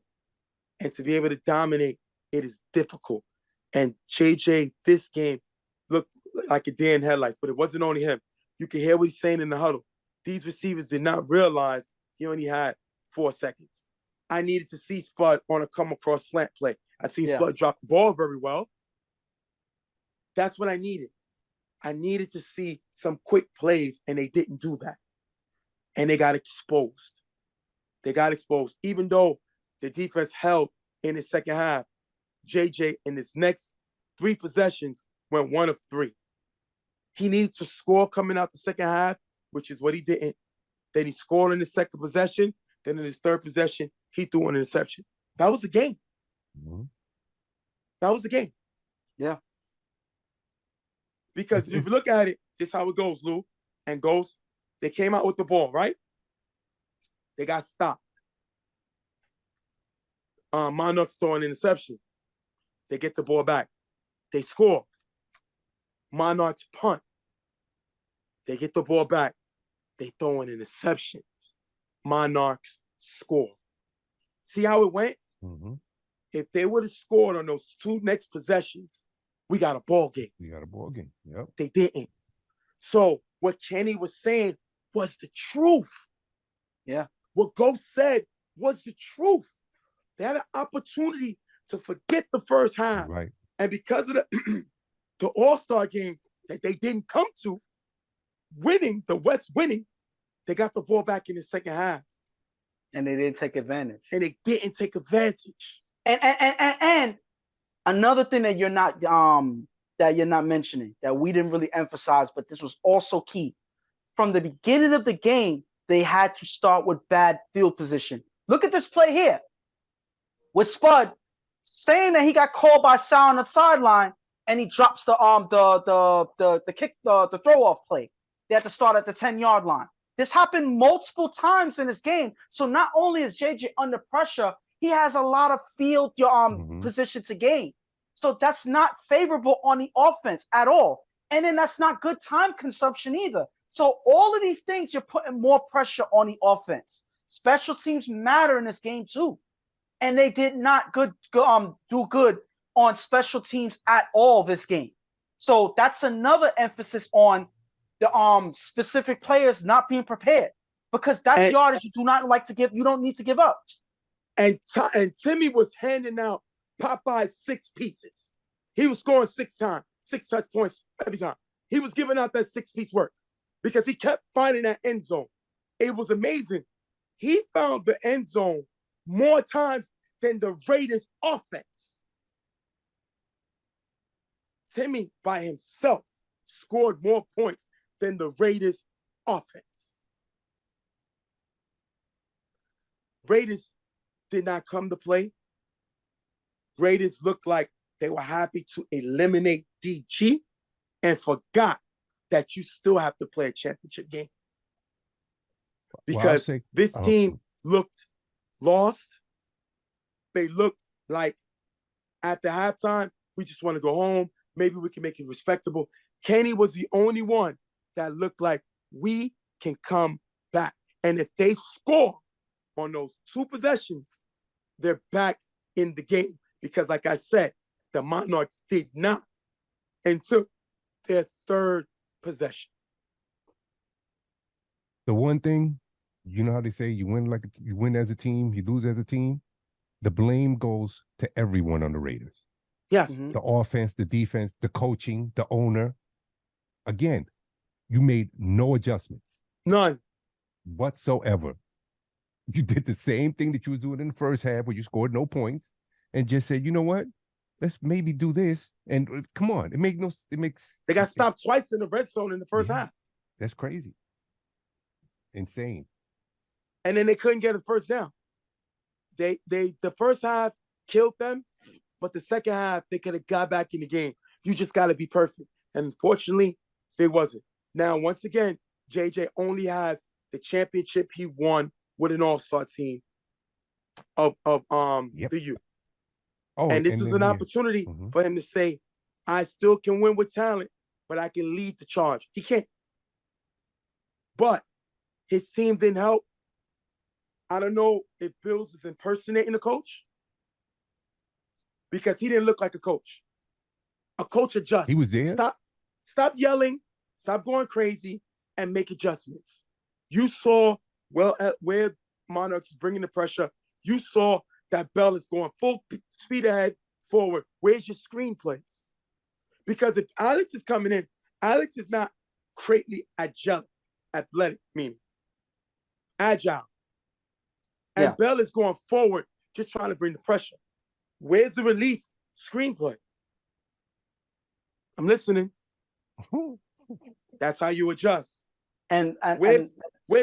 And to be able to dominate, it is difficult. And JJ, this game, looked like a deer in headlights, but it wasn't only him. You could hear what he's saying in the huddle. These receivers did not realize he only had 4 seconds. I needed to see Spud on a come-across slant play. I seen Spud drop the ball very well. That's what I needed. I needed to see some quick plays, and they didn't do that. And they got exposed. Even though the defense held in the second half, JJ in his next 3 possessions went 1 of 3. He needed to score coming out the second half, which is what he didn't. Then he scored in the second possession. Then in his third possession, he threw an interception. That was the game. Mm-hmm. That was the game. Yeah. Because if you look at it, this is how it goes, Lou. And goes, they came out with the ball, right? They got stopped. Monarchs throw an interception. They get the ball back. They score. Monarchs punt. They get the ball back. They throw an interception. Monarchs score. See how it went? Mm-hmm. If they would have scored on those 2 next possessions, we got a ball game. Yep. They didn't. So what Kenny was saying was the truth. Yeah. What Ghost said was the truth. They had an opportunity to forget the first half. Right. And because of the All-Star game that they didn't come to, the West winning, they got the ball back in the second half. And they didn't take advantage. And another thing that you're not mentioning, that we didn't really emphasize, but this was also key. From the beginning of the game, they had to start with bad field position. Look at this play here. With Spud saying that he got called by Sal on the sideline, and he drops the throw off play. They had to start at the 10-yard line. This happened multiple times in this game. So not only is JJ under pressure, he has a lot of field position to gain. So that's not favorable on the offense at all. And then that's not good time consumption either. So all of these things, you're putting more pressure on the offense. Special teams matter in this game too. And they did not do good on special teams at all this game. So that's another emphasis on the specific players not being prepared, because that's yardage you do not like to give. You don't need to give up. And Timmy was handing out Popeye's 6 pieces. He was scoring 6 times, 6 touch points every time. He was giving out that 6-piece work because he kept finding that end zone. It was amazing. he found the end zone more times than the Raiders offense. Timmy by himself scored more points than the Raiders offense. Raiders did not come to play. Raiders looked like they were happy to eliminate DG and forgot that you still have to play a championship game. Because this team looked lost. They looked like at the halftime, we just want to go home. Maybe we can make it respectable. Kenny was the only one that looked like we can come back. And if they score on those 2 possessions, they're back in the game. Because like I said, the Monarchs did not and took their 3rd possession. The one thing, you know how they say you win as a team, you lose as a team. The blame goes to everyone on the Raiders. Yes. Mm-hmm. The offense, the defense, the coaching, the owner. Again, you made no adjustments. None. Whatsoever. You did the same thing that you was doing in the first half where you scored no points and just said, you know what? Let's maybe do this. And come on, They got stopped twice in the red zone in the first half. That's crazy. Insane. And then they couldn't get a first down. The first half killed them, but the second half they could have got back in the game. You just got to be perfect. And unfortunately, they wasn't. Now, once again, JJ only has the championship he won with an all-star team of the youth. Oh, and this is an opportunity for him to say, I still can win with talent, but I can lead the charge. He can't. But his team didn't help. I don't know if Bills is impersonating a coach because he didn't look like a coach. A coach adjusts. He was there. Stop yelling, stop going crazy, and make adjustments. You saw where Monarchs is bringing the pressure. You saw that Bell is going full speed ahead forward. Where's your screenplays? Because if Alex is coming in, Alex is not greatly athletic, meaning agile. And Bell is going forward, just trying to bring the pressure. Where's the release screenplay? I'm listening. That's how you adjust. And where's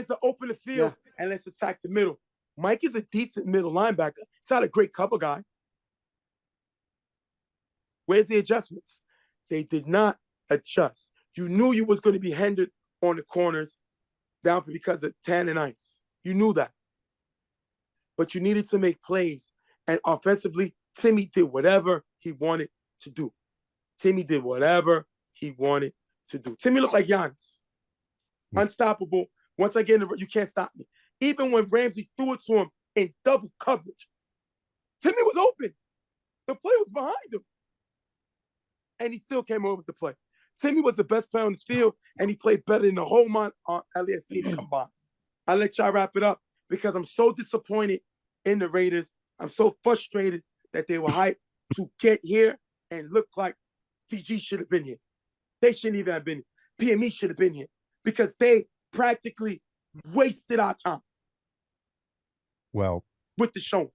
the open the field and let's attack the middle? Mike is a decent middle linebacker. He's not a great cover guy. Where's the adjustments? They did not adjust. You knew you was going to be hindered on the corners down because of tan and ice. You knew that. But you needed to make plays. And offensively, Timmy did whatever he wanted to do. Timmy did whatever he wanted to do. Timmy looked like Giannis. Unstoppable. Once I get in the you can't stop me. Even when Ramsey threw it to him in double coverage, Timmy was open. The play was behind him. And he still came over with the play. Timmy was the best player on the field, and he played better than the whole LAS team combined. I'll let y'all wrap it up because I'm so disappointed in the Raiders. I'm so frustrated that they were hyped to get here and look like TG should have been here. They shouldn't even have been here. PME should have been here because they practically wasted our time. Well, with the show.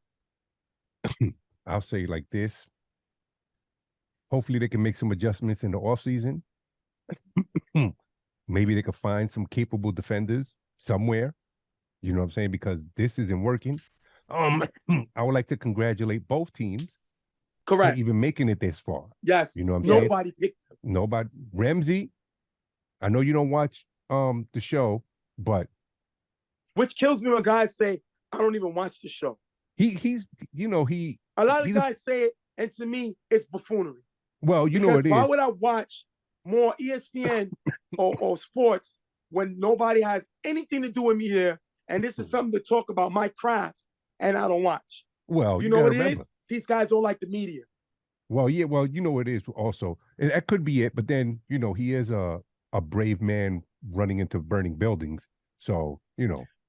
I'll say like this. Hopefully they can make some adjustments in the offseason. Maybe they could find some capable defenders somewhere. You know what I'm saying? Because this isn't working. I would like to congratulate both teams. Correct. For even making it this far. Yes. You know what I'm saying? Nobody picked them. Nobody. Ramsey, I know you don't watch the show, but which kills me when guys say, I don't even watch the show. He's a lot of guys say it, and to me, it's buffoonery. Well, you know it is. Why would I watch more ESPN or sports when nobody has anything to do with me here? And this is something to talk about my craft, and I don't watch. Well, you know what it is? These guys don't like the media. Well, yeah, well, you know what it is also. And that could be it, but then, he is a brave man running into burning buildings. So,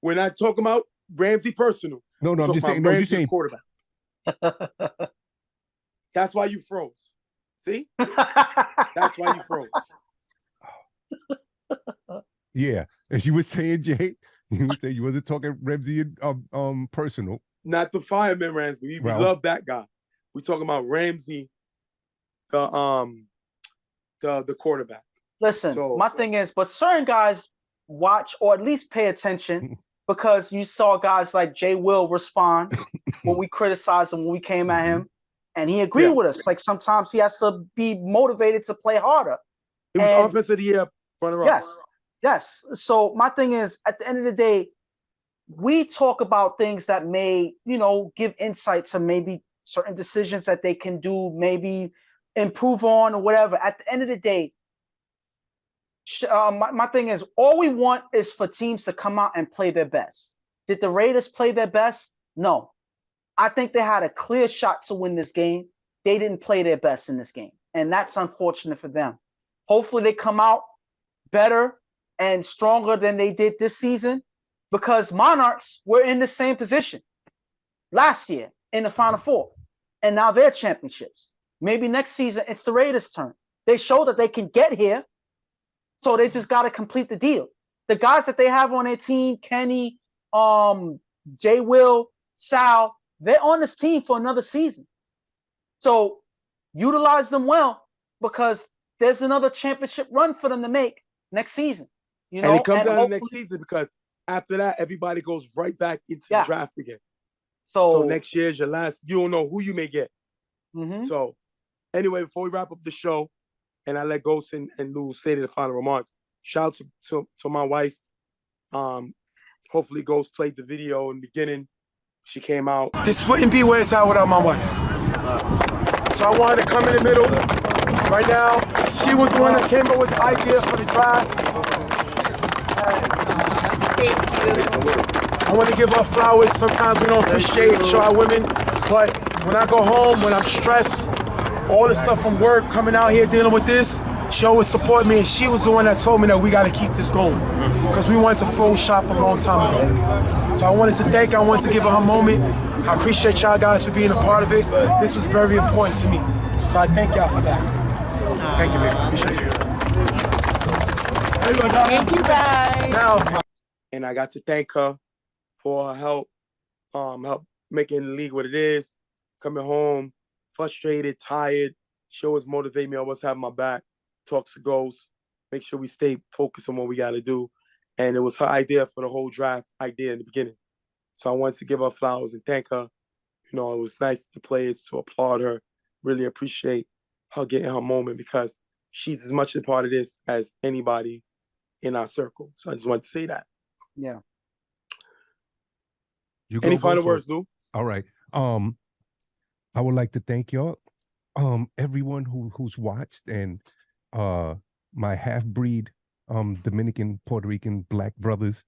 We're not talking about Ramsey personal. No, I'm just saying, you're saying quarterback. That's why you froze. See? That's why you froze. Yeah. As you were saying, Jay, You say you wasn't talking Ramsey personal. Not the fireman Ramsey. We love that guy. We talking about Ramsey, the quarterback. Listen, my thing is, but certain guys watch or at least pay attention because you saw guys like Jay Will respond when we criticized him, when we came at him, and he agreed with us. Like sometimes he has to be motivated to play harder. He was offensive of the year runner-up. Yes. So my thing is, at the end of the day, we talk about things that may, give insight to maybe certain decisions that they can do, maybe improve on or whatever. At the end of the day, my thing is, all we want is for teams to come out and play their best. Did the Raiders play their best? No. I think they had a clear shot to win this game. They didn't play their best in this game, and that's unfortunate for them. Hopefully they come out better and stronger than they did this season, because Monarchs were in the same position last year in the Final Four, and now they're championships. Maybe next season it's the Raiders' turn. They show that they can get here, so they just got to complete the deal. The guys that they have on their team, Kenny, Jay Will, Sal, they're on this team for another season. So utilize them well, because there's another championship run for them to make next season. And it comes down to next season, because after that, everybody goes right back into the draft again. So next year is your last. You don't know who you may get. Mm-hmm. So anyway, before we wrap up the show, and I let Ghost and Lou say the final remarks, shout out to my wife. Hopefully Ghost played the video in the beginning. She came out. This wouldn't be where it's at without my wife. So I wanted to come in the middle. Right now, she was the one that came up with the idea for the drive. I want to give her flowers. Sometimes we don't appreciate show our women, but when I go home, when I'm stressed, all the stuff from work, coming out here dealing with this, she always support me, and she was the one that told me that we got to keep this going, because we wanted to full shop a long time ago. So I wanted to thank her. I wanted to give her her moment. I appreciate y'all guys for being a part of it. This was very important to me, so I thank y'all for that. Thank you, baby. Appreciate you. Thank you, guys. Now, and I got to thank her for her help making the league what it is. Coming home, frustrated, tired. She always motivate me, always have my back. Talks to Ghost, make sure we stay focused on what we got to do. And it was her idea for the whole draft idea in the beginning. So I wanted to give her flowers and thank her. It was nice to players to applaud her. Really appreciate her getting her moment, because she's as much a part of this as anybody in our circle. So I just wanted to say that. Yeah. Any final words, Lou? All right. I would like to thank y'all, everyone who's watched, and my half-breed Dominican, Puerto Rican, Black brothers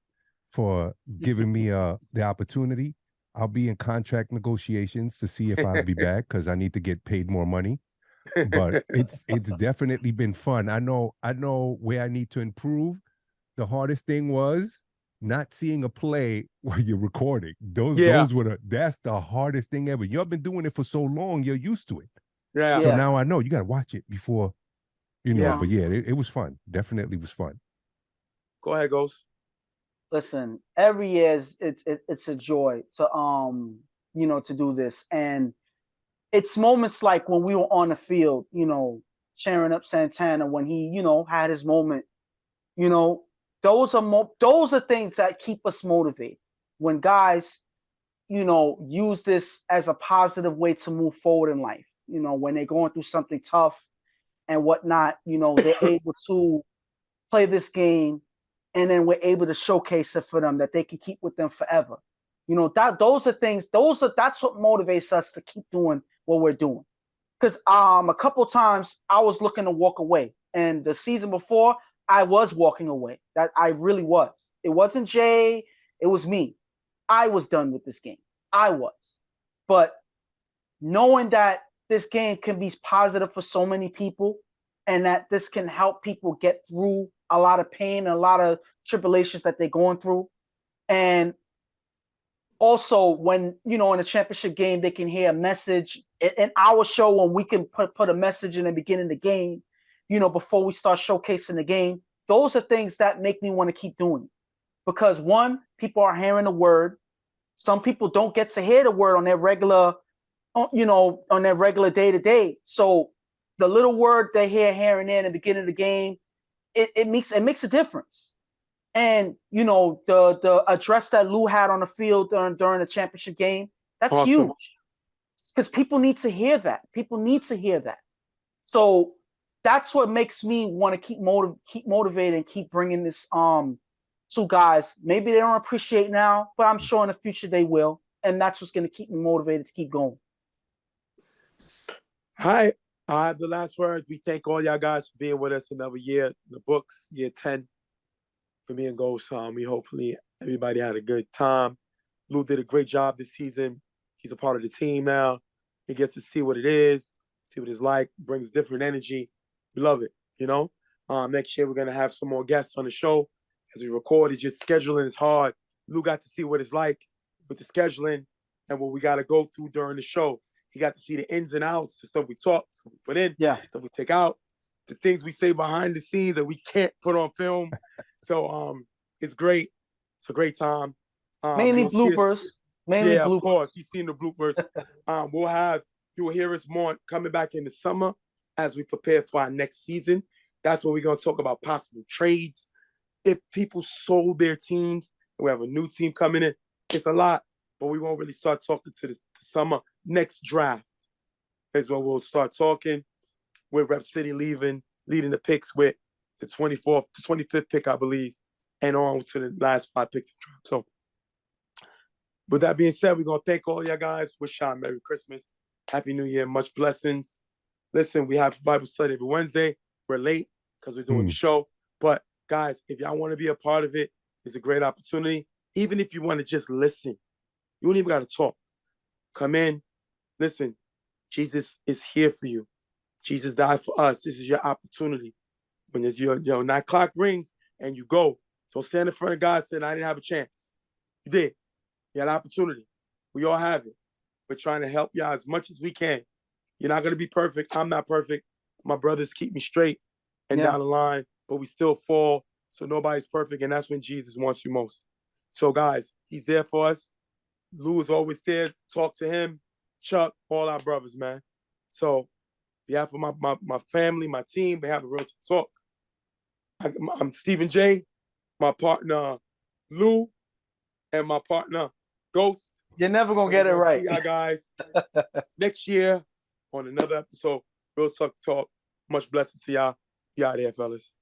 for giving me the opportunity. I'll be in contract negotiations to see if I'll be back, because I need to get paid more money. But it's definitely been fun. I know where I need to improve. The hardest thing was not seeing a play while you're recording. That's the hardest thing ever. You've been doing it for so long, you're used to it. Yeah. So now I know you got to watch it before, but it was fun. Definitely was fun. Go ahead, Ghost. Listen, every year it's a joy to to do this, and it's moments like when we were on the field, cheering up Santana when he had his moment. Those are things that keep us motivated. When guys, use this as a positive way to move forward in life. When they're going through something tough and whatnot, they're able to play this game, and then we're able to showcase it for them that they can keep with them forever. Those are things. That's what motivates us to keep doing what we're doing. Because a couple times I was looking to walk away, and the season before I was walking away. That I really was. It wasn't Jay. It was me. I was done with this game. I was. But knowing that this game can be positive for so many people, and that this can help people get through a lot of pain and a lot of tribulations that they're going through. And also when, in a championship game, they can hear a message in our show, when we can put a message in the beginning of the game, before we start showcasing the game. Those are things that make me want to keep doing it. because one, people are hearing the word. Some people don't get to hear the word on their regular, on their regular day to day. So the little word they hear here and there in the beginning of the game, it makes a difference. And the address that Lou had on the field during the championship game, that's Awesome. huge, because people need to hear that. People need to hear that. So that's what makes me want to keep motivated and keep bringing this two guys. Maybe they don't appreciate now, but I'm sure in the future they will, and that's what's going to keep me motivated to keep going. Hi, I have the last word. We thank all y'all guys for being with us another year in the books, year 10 for me and Ghost. We hopefully everybody had a good time. Lou did a great job this season. He's a part of the team now. He gets to see what it is, see what it's like, brings different energy. We love it, Next year we're gonna have some more guests on the show as we record. It's just scheduling is hard. Lou got to see what it's like with the scheduling and what we gotta go through during the show. He got to see the ins and outs, the stuff we talk, stuff we put in, stuff we take out, the things we say behind the scenes that we can't put on film. So it's great. It's a great time. Mainly bloopers. Mainly bloopers. Of course. You've seen the bloopers. You'll hear us more coming back in the summer as we prepare for our next season. That's when we're going to talk about possible trades. If people sold their teams, we have a new team coming in. It's a lot, but we won't really start talking to the summer. Next draft is when we'll start talking with Rep City leading the picks with the 25th pick, I believe, and on to the last 5 picks of draft. So with that being said, we're going to thank all y'all guys. Wish y'all Merry Christmas, Happy New Year, much blessings. Listen, we have Bible study every Wednesday. We're late because we're doing the show. But guys, if y'all want to be a part of it, it's a great opportunity. Even if you want to just listen, you don't even got to talk. Come in, listen. Jesus is here for you. Jesus died for us. This is your opportunity. When your 9 o'clock rings and you go, don't stand in front of God and say, I didn't have a chance. You did. You had an opportunity. We all have it. We're trying to help y'all as much as we can. You're not going to be perfect. I'm not perfect. My brothers keep me straight and down the line, but we still fall. So nobody's perfect, and that's when Jesus wants you most. So, guys, he's there for us. Lou is always there. Talk to him. Chuck, all our brothers, man. So, on behalf of my family, my team, they have a real talk. I'm Stephen J, my partner, Lou, and my partner, Ghost. You're never going to get it right. See y'all guys next year on another episode. Real Talk. Much blessings to y'all. Y'all there, fellas.